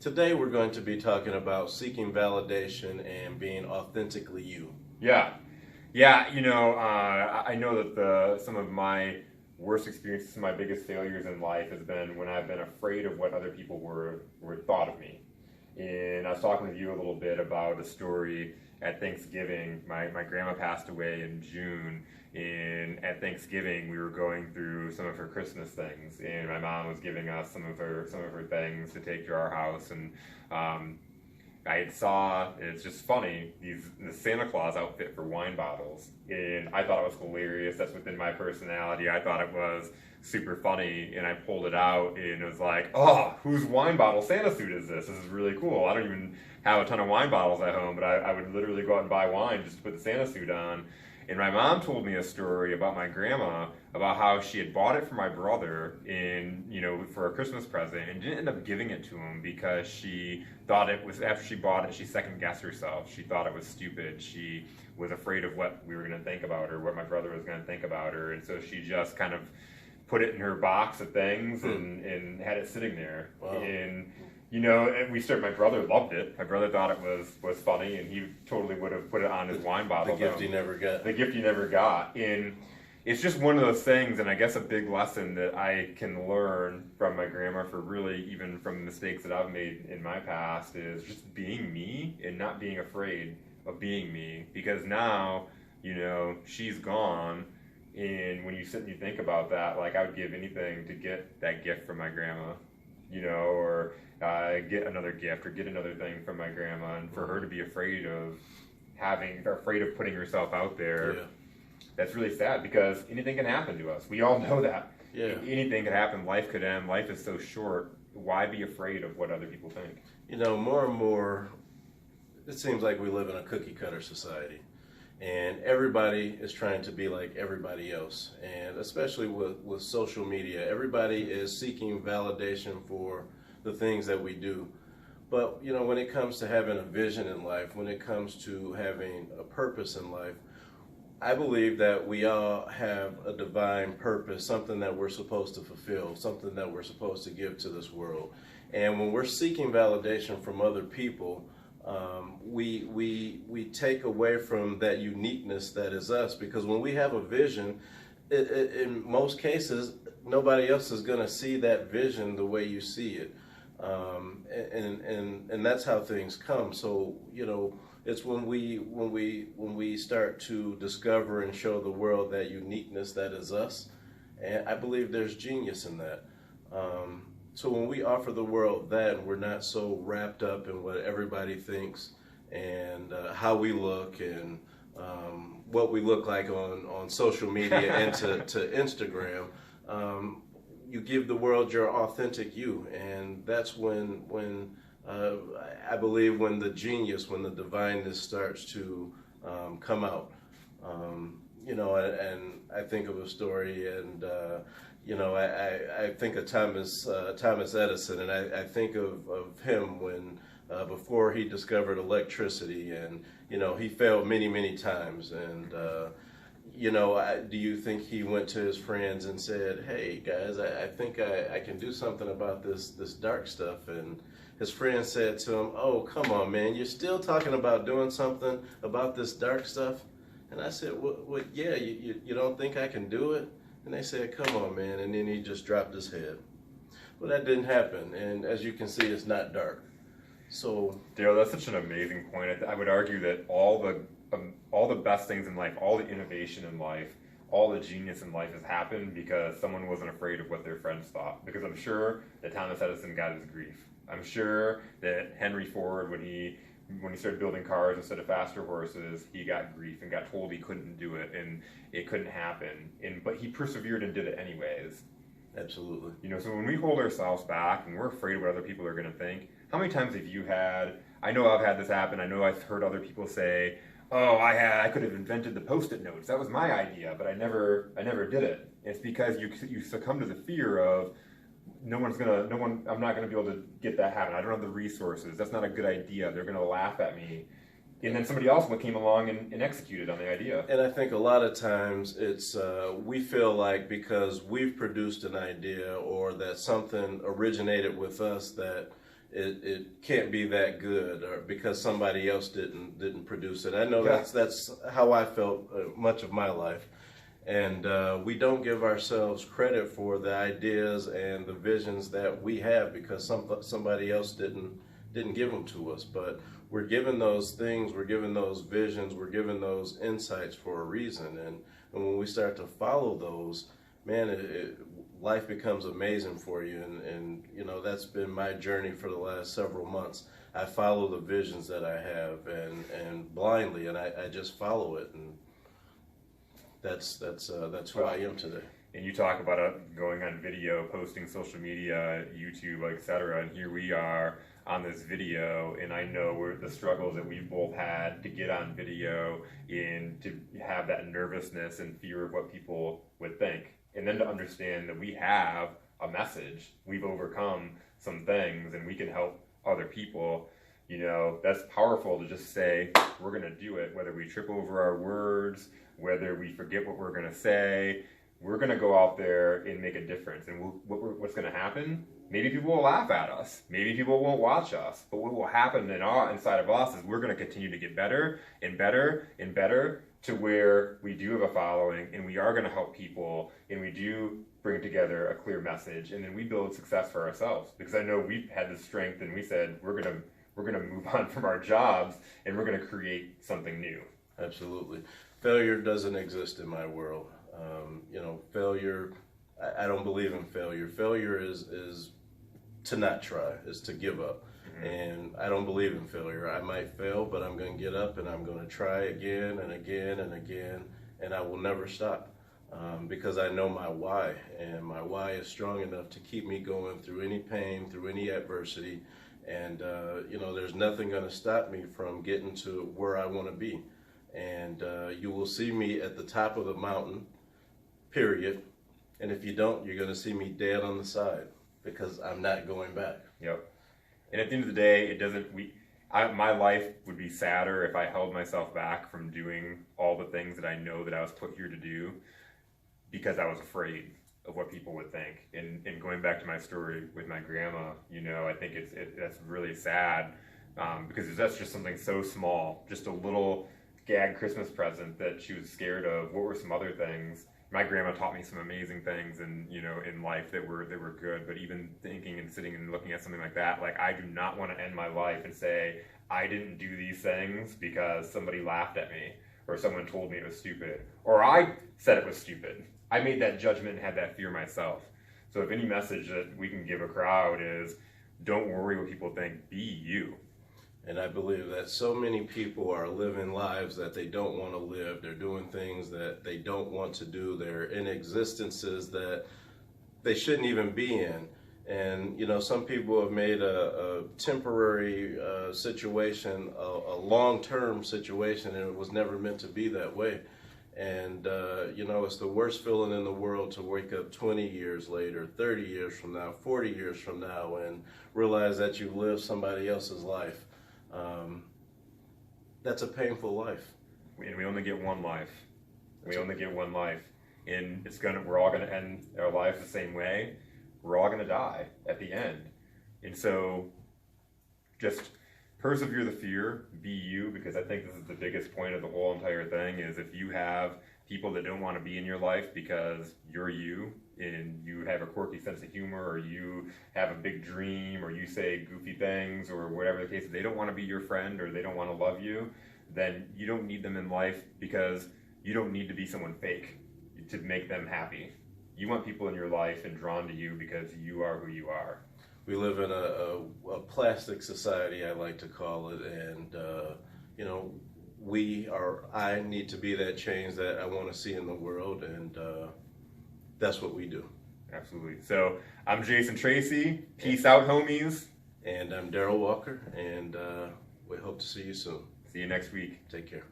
Today we're going to be talking about seeking validation and being authentically you. Yeah, yeah. I know that some of my worst experiences, my biggest failures in life, has been when I've been afraid of what other people were thought of me. And I was talking with you a little bit about a story at Thanksgiving. My grandma passed away in June, and at Thanksgiving we were going through some of her Christmas things, and my mom was giving us some of her things to take to our house, and it's just funny, the Santa Claus outfit for wine bottles, and I thought it was hilarious. That's within my personality. I thought it was super funny, and I pulled it out, and it was like, oh, whose wine bottle Santa suit is this? This is really cool. I don't even have a ton of wine bottles at home, but I would literally go out and buy wine just to put the Santa suit on. And my mom told me a story about my grandma, about how she had bought it for my brother for a Christmas present, and didn't end up giving it to him because she thought it was, after she bought it, she second guessed herself. She thought it was stupid. She was afraid of what we were going to think about her, what my brother was going to think about her, and so she just kind of put it in her box of things and had it sitting there. Wow. And my brother loved it. My brother thought it was funny, and he totally would have put it on his wine bottle. The gift he never got. The gift he never got. And it's just one of those things, and I guess a big lesson that I can learn from my grandma, for really even from mistakes that I've made in my past, is just being me and not being afraid of being me. Because now, she's gone, and when you sit and you think about that, like, I would give anything to get that gift from my grandma, or get another gift or get another thing from my grandma, and for her to be afraid of putting herself out there. Yeah. That's really sad, because anything can happen to us. We all know that. Yeah. Anything could happen. Life could end. Life is so short. Why be afraid of what other people think? More and more, it seems like we live in a cookie cutter society, and everybody is trying to be like everybody else. And especially with social media, everybody is seeking validation for the things that we do. But when it comes to having a vision in life, when it comes to having a purpose in life, I believe that we all have a divine purpose, something that we're supposed to fulfill, something that we're supposed to give to this world. And when we're seeking validation from other people, we take away from that uniqueness that is us. Because when we have a vision, in most cases, nobody else is going to see that vision the way you see it. And that's how things come. So, it's when we start to discover and show the world that uniqueness that is us, and I believe there's genius in that. So when we offer the world that, and we're not so wrapped up in what everybody thinks and how we look and what we look like on social media and to Instagram, you give the world your authentic you, and that's when I believe when the genius, when the divineness starts to come out. And I think of a story, and I think of Thomas Edison, and I think of him when before he discovered electricity, and he failed many times, and do you think he went to his friends and said, "Hey guys, I think I can do something about this dark stuff"? And his friend said to him, "Oh, come on, man, you're still talking about doing something about this dark stuff?" And I said, well yeah, you don't think I can do it? And they said, "Come on, man." And then he just dropped his head. Well, that didn't happen, and as you can see, it's not dark. So, Dariel, that's such an amazing point. I would argue that all the best things in life, all the innovation in life, all the genius in life has happened because someone wasn't afraid of what their friends thought. Because I'm sure that Thomas Edison got his grief. I'm sure that Henry Ford, when he started building cars instead of faster horses, he got grief and got told he couldn't do it and it couldn't happen. But he persevered and did it anyways. absolutely. So when we hold ourselves back and we're afraid of what other people are going to think, how many times have you had, I know I've had this happen, I know I've heard other people say, "Oh, I could have invented the Post-it notes. That was my idea, but I never did it." It's because you succumb to the fear of I'm not gonna be able to get that happen. I don't have the resources. That's not a good idea. They're gonna laugh at me. And then somebody else came along and executed on the idea. And I think a lot of times it's we feel like because we've produced an idea or that something originated with us that it can't be that good, or because somebody else didn't produce it. I know Yeah. that's how I felt much of my life. And we don't give ourselves credit for the ideas and the visions that we have because somebody else didn't give them to us. But we're given those things, we're given those visions, we're given those insights for a reason. And when we start to follow those, man, life becomes amazing for you. And you know, that's been my journey for the last several months. I follow the visions that I have and blindly, and I just follow it. And that's who I am today. And you talk about going on video, posting social media, YouTube, etc. And here we are on this video, and I know the struggles that we've both had to get on video and to have that nervousness and fear of what people would think. And then to understand that we have a message, we've overcome some things, and we can help other people. You know, that's powerful to just say, we're going to do it, whether we trip over our words, whether we forget what we're going to say, we're going to go out there and make a difference. And what's going to happen? Maybe people will laugh at us. Maybe people won't watch us. But what will happen inside of us is we're going to continue to get better and better and better to where we do have a following, and we are going to help people, and we do bring together a clear message, and then we build success for ourselves. Because I know we've had the strength, and we said we're going to move on from our jobs, and we're going to create something new. Absolutely. Failure doesn't exist in my world. You know, failure, I don't believe in failure. Failure is to not try, is to give up. Mm-hmm. And I don't believe in failure. I might fail, but I'm going to get up and I'm going to try again and again and again, and I will never stop. Because I know my why, and my why is strong enough to keep me going through any pain, through any adversity. And, you know, there's nothing going to stop me from getting to where I want to be. And you will see me at the top of the mountain, period. And if you don't, you're going to see me dead on the side because I'm not going back. Yep. And at the end of the day, my life would be sadder if I held myself back from doing all the things that I know that I was put here to do because I was afraid of what people would think. And going back to my story with my grandma, you know, I think that's really sad because that's just something so small, just a little gag Christmas present that she was scared of. What were some other things? My grandma taught me some amazing things, and you know, in life that were good. But even thinking and sitting and looking at something like that, like I do not want to end my life and say I didn't do these things because somebody laughed at me or someone told me it was stupid or I said it was stupid. I made that judgment and had that fear myself. So if any message that we can give a crowd is, don't worry what people think, be you. And I believe that so many people are living lives that they don't want to live. They're doing things that they don't want to do. They're in existences that they shouldn't even be in. And, you know, some people have made a temporary situation a long-term situation, and it was never meant to be that way. And, you know, it's the worst feeling in the world to wake up 20 years later, 30 years from now, 40 years from now, and realize that you lived somebody else's life. That's a painful life. And we only get one life. We only get one life. And we're all gonna end our lives the same way. We're all gonna die at the end. And so just persevere the fear, be you, because I think this is the biggest point of the whole entire thing is if you have people that don't want to be in your life because you're you and you have a quirky sense of humor or you have a big dream or you say goofy things or whatever the case, they don't want to be your friend or they don't want to love you, then you don't need them in life because you don't need to be someone fake to make them happy. You want people in your life and drawn to you because you are who you are. We live in a plastic society, I like to call it, and you know, I need to be that change that I want to see in the world, and that's what we do. Absolutely. So I'm Jason Tracey. Peace out, homies. And I'm Dariel Walker, and we hope to see you soon. See you next week. Take care.